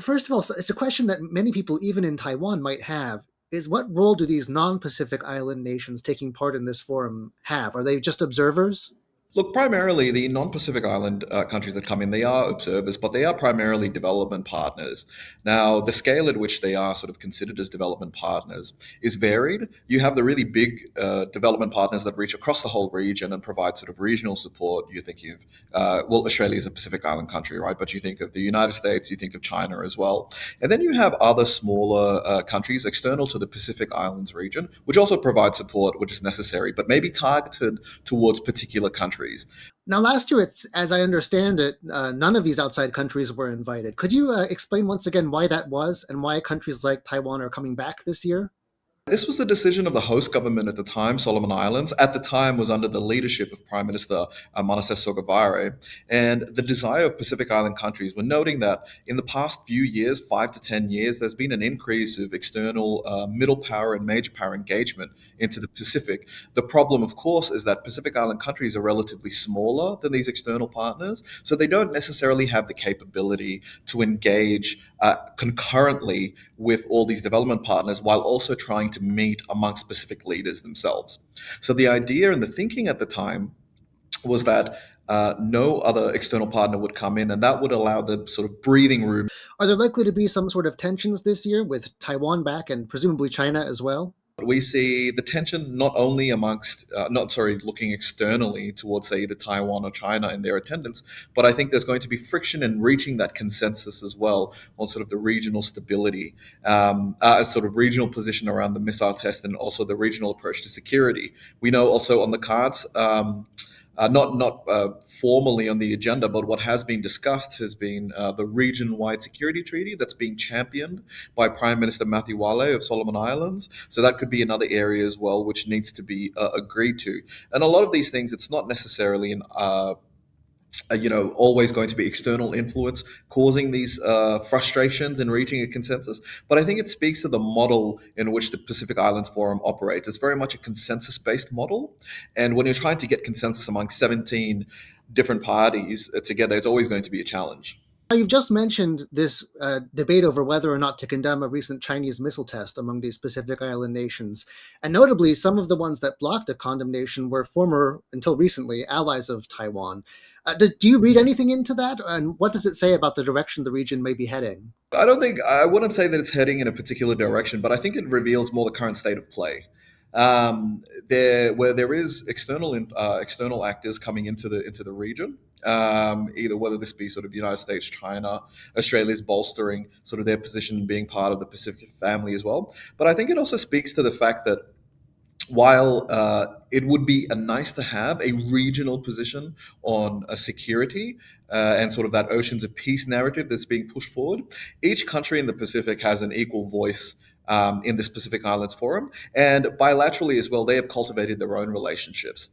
First of all, it's a question that many people, even in Taiwan, might have. Is what role do these non-Pacific Island nations taking part in this forum have? Are they just observers? Look, primarily the non-Pacific Island countries that come in, they are observers, but they are primarily development partners. Now, the scale at which they are sort of considered as development partners is varied. You have the really big development partners that reach across the whole region and provide sort of regional support. You think of, well, Australia is a Pacific Island country, right? But you think of the United States, you think of China as well. And then you have other smaller countries external to the Pacific Islands region, which also provide support, which is necessary, but maybe targeted towards particular countries. Now, last year, it's as I understand it, none of these outside countries were invited. Could you explain once again why that was and why countries like Taiwan are coming back this year? This was the decision of the host government at the time, Solomon Islands. At the time, was under the leadership of Prime Minister Manasseh Sogavare, and the desire of Pacific Island countries were noting that in the past few years, 5 to 10 years, there's been an increase of external middle power and major power engagement into the Pacific. The problem, of course, is that Pacific Island countries are relatively smaller than these external partners, so they don't necessarily have the capability to engage concurrently with all these development partners while also trying to meet among specific leaders themselves. So the idea and the thinking at the time was that no other external partner would come in, and that would allow the sort of breathing room. Are there likely to be some sort of tensions this year with Taiwan back and presumably China as well? We see the tension not only amongst, not sorry, looking externally towards, say, either Taiwan or China in their attendance, but I think there's going to be friction in reaching that consensus as well on sort of the regional stability, sort of regional position around the missile test, and also the regional approach to security. We know also on the cards. Not formally on the agenda, but what has been discussed has been the region-wide security treaty that's being championed by Prime Minister Matthew Wale of Solomon Islands. So that could be another area as well, which needs to be agreed to. And a lot of these things, it's not necessarily an always going to be external influence causing these frustrations in reaching a consensus. But I think it speaks to the model in which the Pacific Islands Forum operates. It's very much a consensus-based model, and when you're trying to get consensus among 17 different parties together, it's always going to be a challenge. Now, you've just mentioned this debate over whether or not to condemn a recent Chinese missile test among these Pacific Island nations. And notably, some of the ones that blocked a condemnation were former, until recently, allies of Taiwan. Do you read anything into that? And what does it say about the direction the region may be heading? I wouldn't say that it's heading in a particular direction, but I think it reveals more the current state of play. Where there is external actors coming into the region, either whether this be sort of United States, China, Australia's bolstering sort of their position being part of the Pacific family as well. But I think it also speaks to the fact that while it would be a nice to have a regional position on security and sort of that oceans of peace narrative that's being pushed forward, each country in the Pacific has an equal voice in this Pacific Islands Forum. And bilaterally as well, they have cultivated their own relationships.